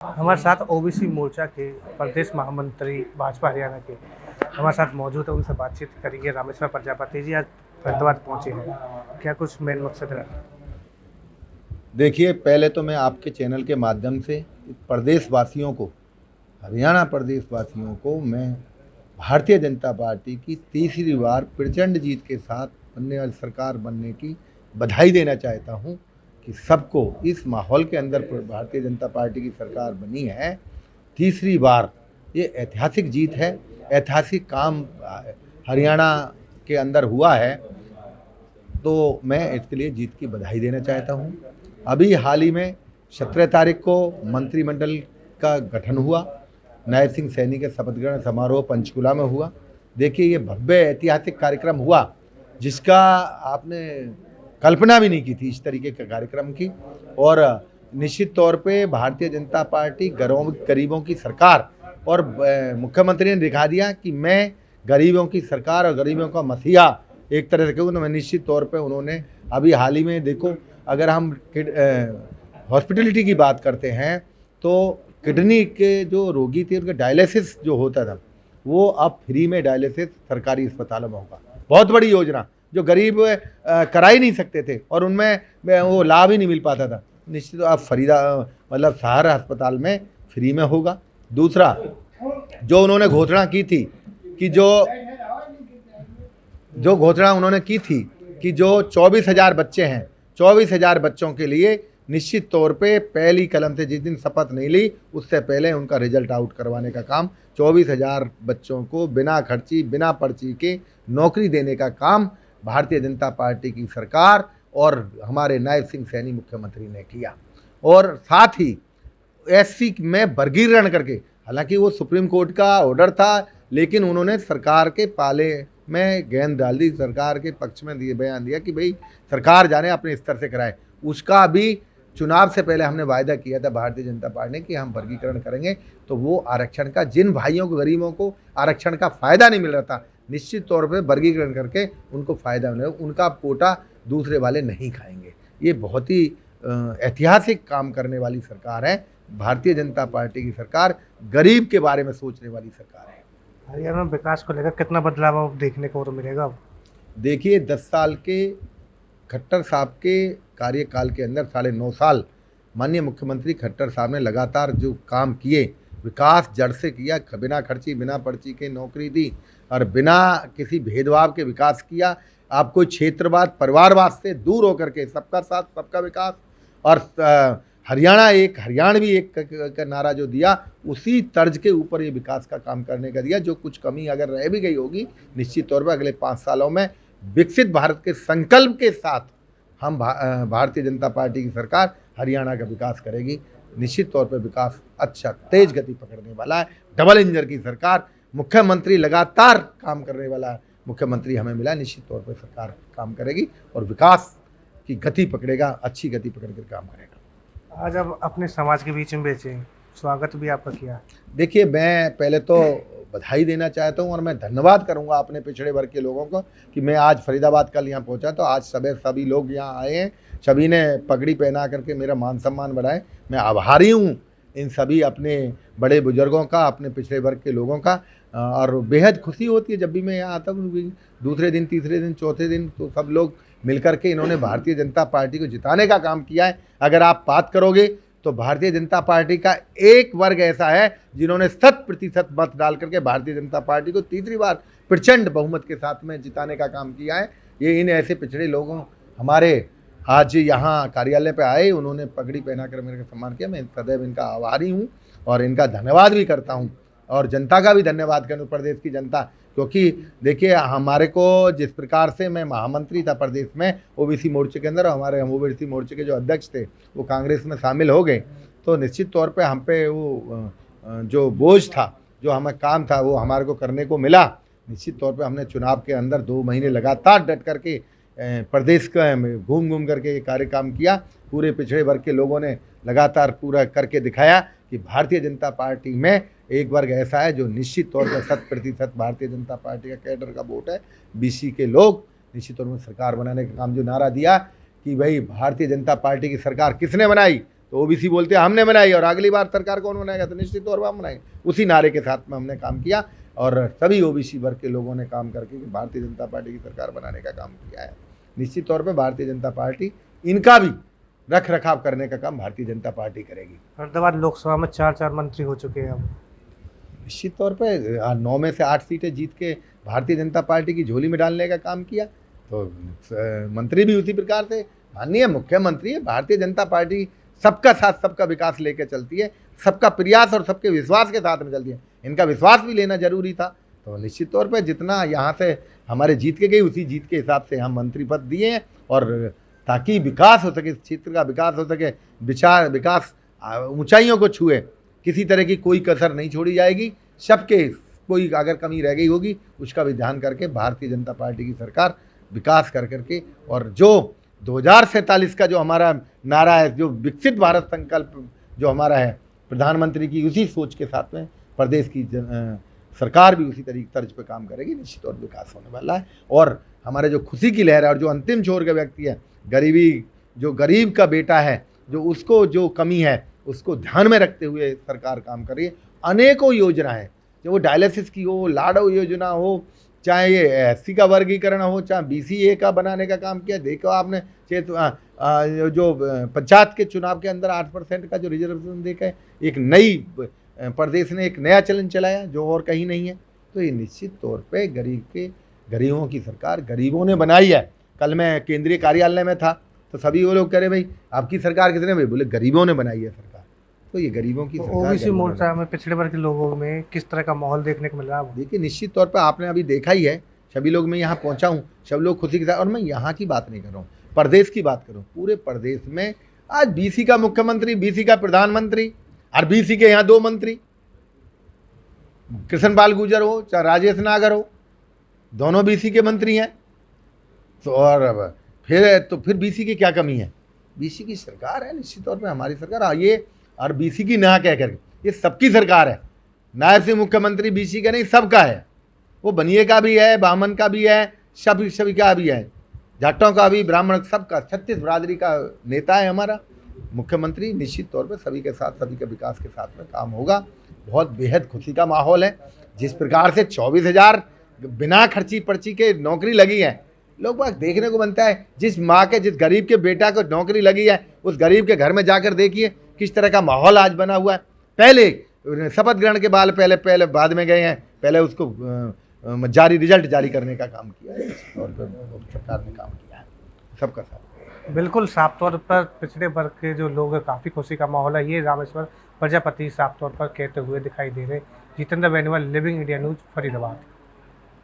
हमारे साथ ओबीसी मोर्चा के प्रदेश महामंत्री भाजपा हरियाणा के हमारे साथ मौजूद है, उनसे बातचीत करेंगे। रामेश्वर प्रजापति जी आज फरीदाबाद पहुंचे हैं, क्या कुछ मेन मकसद है? देखिए, पहले तो मैं आपके चैनल के माध्यम से प्रदेशवासियों को, हरियाणा प्रदेशवासियों को मैं भारतीय जनता पार्टी की तीसरी बार प्रचंड जीत के साथ बनने वाली सरकार बनने की बधाई देना चाहता हूं कि सबको इस माहौल के अंदर भारतीय जनता पार्टी की सरकार बनी है तीसरी बार। ये ऐतिहासिक जीत है, ऐतिहासिक काम हरियाणा के अंदर हुआ है, तो मैं इसके लिए जीत की बधाई देना चाहता हूं। अभी हाल ही में 17 तारीख को मंत्रिमंडल का गठन हुआ, नायब सिंह सैनी के शपथ ग्रहण समारोह पंचकुला में हुआ। देखिए, ये भव्य ऐतिहासिक कार्यक्रम हुआ जिसका आपने कल्पना भी नहीं की थी, इस तरीके के कार्यक्रम की। और निश्चित तौर पे भारतीय जनता पार्टी गरीबों की सरकार, और मुख्यमंत्री ने दिखा दिया कि मैं गरीबों की सरकार और गरीबों का मसीहा एक तरह से कहूँ तो मैं निश्चित तौर पे उन्होंने अभी हाल ही में देखो, अगर हम हॉस्पिटलिटी की बात करते हैं तो किडनी के जो रोगी थे उनका डायलिसिस जो होता था वो अब फ्री में डायलिसिस सरकारी अस्पतालों में होगा। बहुत बड़ी योजना जो गरीब करा ही नहीं सकते थे और उनमें वो लाभ ही नहीं मिल पाता था, निश्चित अब मतलब सहारा अस्पताल में फ्री में होगा। दूसरा, जो उन्होंने घोषणा की थी कि जो घोषणा उन्होंने की थी कि जो 24,000 बच्चे हैं, 24,000 बच्चों के लिए निश्चित तौर पे पहली कलम से जिस दिन शपथ नहीं ली उससे पहले उनका रिजल्ट आउट करवाने का काम, 24,000 बच्चों को बिना खर्ची बिना पर्ची के नौकरी देने का काम भारतीय जनता पार्टी की सरकार और हमारे नायब सिंह सैनी मुख्यमंत्री ने किया। और साथ ही एससी में वर्गीकरण करके, हालांकि वो सुप्रीम कोर्ट का ऑर्डर था लेकिन उन्होंने सरकार के पाले में गेंद डाल दी, सरकार के पक्ष में बयान दिया कि भाई सरकार जाने अपने स्तर से कराए। उसका भी चुनाव से पहले हमने वायदा किया था भारतीय जनता पार्टी ने कि हम वर्गीकरण करेंगे, तो वो आरक्षण का जिन भाइयों को गरीबों को आरक्षण का फ़ायदा नहीं मिल रहा था निश्चित तौर पर वर्गीकरण करके उनको फ़ायदा मिलेगा, उनका कोटा दूसरे वाले नहीं खाएंगे। ये बहुत ही ऐतिहासिक काम करने वाली सरकार है भारतीय जनता पार्टी की सरकार, गरीब के बारे में सोचने वाली सरकार है। हरियाणा में विकास को लेकर कितना बदलाव अब देखने को तो मिलेगा? अब देखिए, 10 साल के खट्टर साहब के कार्यकाल के अंदर 9.5 साल माननीय मुख्यमंत्री खट्टर साहब ने लगातार जो काम किए, विकास जड़ से किया, बिना खर्ची बिना पर्ची के नौकरी दी और बिना किसी भेदभाव के विकास किया। आप कोई क्षेत्रवाद परिवारवाद से दूर होकर के सबका साथ सबका विकास और हरियाणवी एक का नारा जो दिया, उसी तर्ज के ऊपर ये विकास का काम करने का दिया। जो कुछ कमी अगर रह भी गई होगी निश्चित तौर पर अगले 5 सालों में विकसित भारत के संकल्प के साथ हम भारतीय जनता पार्टी की सरकार हरियाणा का विकास करेगी। निश्चित तौर पर विकास अच्छा तेज गति पकड़ने वाला है। डबल इंजन की सरकार, मुख्यमंत्री लगातार काम करने वाला मुख्यमंत्री हमें मिला, निश्चित तौर पर सरकार काम करेगी और विकास की गति पकड़ेगा, अच्छी गति पकड़ कर काम करेगा। आज अब अपने समाज के बीच में बेचे, स्वागत भी आपका किया। देखिए, मैं पहले तो बधाई देना चाहता हूं और मैं धन्यवाद करूंगा अपने पिछड़े वर्ग के लोगों को कि मैं आज फरीदाबाद कल यहाँ पहुंचा तो आज सभी लोग यहाँ आए हैं, सभी ने पगड़ी पहना करके मेरा मान सम्मान बढ़ाए। मैं आभारी हूँ इन सभी अपने बड़े बुजुर्गों का, अपने पिछड़े वर्ग के लोगों का, और बेहद खुशी होती है जब भी मैं यहाँ आता हूँ। दूसरे दिन, तीसरे दिन, चौथे दिन तो सब लोग मिलकर के इन्होंने भारतीय जनता पार्टी को जिताने का काम किया है। अगर आप बात करोगे तो भारतीय जनता पार्टी का एक वर्ग ऐसा है जिन्होंने 100% मत डाल करके भारतीय जनता पार्टी को तीसरी बार प्रचंड बहुमत के साथ में जिताने का काम किया है। ये इन ऐसे पिछड़े लोगों हमारे आज यहाँ कार्यालय पे आए, उन्होंने पगड़ी पहनाकर मेरे का सम्मान किया। मैं सदैव इनका आभारी हूँ और इनका धन्यवाद भी करता हूँ और जनता का भी धन्यवाद करूँ, प्रदेश की जनता, क्योंकि देखिए हमारे को जिस प्रकार से मैं महामंत्री था प्रदेश में ओबीसी मोर्चे के अंदर, हमारे ओबीसी मोर्चे के जो अध्यक्ष थे वो कांग्रेस में शामिल हो गए, तो निश्चित तौर पे हम पे वो जो बोझ था, जो हमें काम था वो हमारे को करने को मिला। निश्चित तौर पे हमने चुनाव के अंदर 2 महीने लगातार डट करके प्रदेश का घूम घूम करके ये कार्य काम किया। पूरे पिछड़े वर्ग के लोगों ने लगातार पूरा करके दिखाया कि भारतीय जनता पार्टी में एक वर्ग ऐसा है जो निश्चित तौर पर 100% भारतीय जनता पार्टी का कैडर का वोट है। बीसी के लोग निश्चित तौर पर सरकार बनाने का काम जो नारा दिया कि भाई भारतीय जनता पार्टी की सरकार किसने बनाई, तो ओबीसी बोलते हैं हमने बनाई, और अगली बार सरकार कौन बनाएगा, तो निश्चित तौर पर हम बनाएंगे। उसी नारे के साथ में हमने काम किया और सभी ओबीसी वर्ग के लोगों ने काम करके भारतीय जनता पार्टी की सरकार बनाने का काम किया है। निश्चित तौर पर भारतीय जनता पार्टी इनका भी रख रखाव करने का काम भारतीय जनता पार्टी करेगी। फरीदाबाद लोकसभा में 4 मंत्री हो चुके हैं अब। निश्चित तौर पर 9 में से 8 सीटें जीत के भारतीय जनता पार्टी की झोली में डालने का काम किया, तो मंत्री भी उसी प्रकार से माननीय मुख्यमंत्री है। भारतीय जनता पार्टी सबका साथ सबका विकास लेकर चलती है, सबका प्रयास और सबके विश्वास के साथ में चलती है। इनका विश्वास भी लेना जरूरी था, तो निश्चित तौर पर जितना यहाँ से हमारे जीत के गई उसी जीत के हिसाब से हम मंत्री पद दिए हैं, और ताकि विकास हो सके, क्षेत्र का विकास हो सके, विकास ऊंचाइयों को छुए, किसी तरह की कोई कसर नहीं छोड़ी जाएगी। सबके कोई अगर कमी रह गई होगी उसका भी ध्यान करके भारतीय जनता पार्टी की सरकार विकास कर करके, और जो 2047 का जो हमारा नारा है, जो विकसित भारत संकल्प जो हमारा है प्रधानमंत्री की, उसी सोच के साथ में प्रदेश की सरकार भी उसी तर्ज पे काम करेगी। निश्चित और विकास होने वाला है, और हमारे जो खुशी की लहर है, और जो अंतिम छोर के व्यक्ति है, गरीबी, जो गरीब का बेटा है, जो उसको जो कमी है उसको ध्यान में रखते हुए सरकार काम कर रही है। अनेकों योजना है, जो वो डायलिसिस की हो, लाडो योजना हो, चाहे ये एससी का वर्गीकरण हो, चाहे बीसीए का बनाने का काम किया। देखो आपने जो पंचायत के चुनाव के अंदर 8% का जो रिजर्वेशन देकर एक नई प्रदेश ने एक नया चलन चलाया जो और कहीं नहीं है। तो ये निश्चित तौर पे गरीबों की सरकार गरीबों ने बनाई है। कल मैं केंद्रीय कार्यालय में था तो सभी वो लोग कह रहे भाई आपकी सरकार किसने, भाई बोले गरीबों ने बनाई है सरकार। तो ये गरीबों की सरकार। ओबीसी मोर्चा में पिछड़े वर्ग के लोगों में किस तरह का माहौल देखने को मिल रहा है? देखिए निश्चित तौर पर आपने अभी देखा ही है, सभी लोग, मैं यहाँ पहुँचा हूँ, सब लोग खुशी के साथ, और मैं यहाँ की बात नहीं कर रहा हूँ, प्रदेश की बात कर रहा हूँ। पूरे प्रदेश में आज बीसी का मुख्यमंत्री, बीसी का प्रधानमंत्री, और बीसी के यहाँ 2 मंत्री, कृष्ण पाल गुर्जर हो चाहे राजेश नागर हो, दोनों बीसी के मंत्री हैं। तो और फिर बीसी की क्या कमी है? बीसी की सरकार है, निश्चित तौर पे हमारी सरकार। ये और बीसी की ना कह करके, ये सबकी सरकार है। नायब से मुख्यमंत्री बीसी का नहीं, सबका है। वो बनिए का भी है, बामन का भी है, सभी का भी है, जाटों का भी, ब्राह्मण, सबका। 36 बिरादरी का नेता है हमारा मुख्यमंत्री। निश्चित तौर पर सभी के साथ, सभी के विकास के साथ में काम होगा। बहुत बेहद खुशी का माहौल है। जिस प्रकार से 24,000 बिना खर्ची पर्ची के नौकरी लगी है, लोग बात देखने को बनता है। जिस माँ के, जिस गरीब के बेटा को नौकरी लगी है, उस गरीब के घर में जाकर देखिए किस तरह का माहौल आज बना हुआ है। पहले शपथ ग्रहण के बाद में गए हैं, पहले उसको रिजल्ट जारी करने का काम किया है और सरकार ने काम किया है सबका साथ। बिल्कुल, साफ तौर पर पिछड़े वर्ग के जो लोग हैं काफ़ी खुशी का माहौल है, ये रामेश्वर प्रजापति साफ तौर पर कहते हुए दिखाई दे रहे। Jitendra Beniwal, living India news, Faridabad.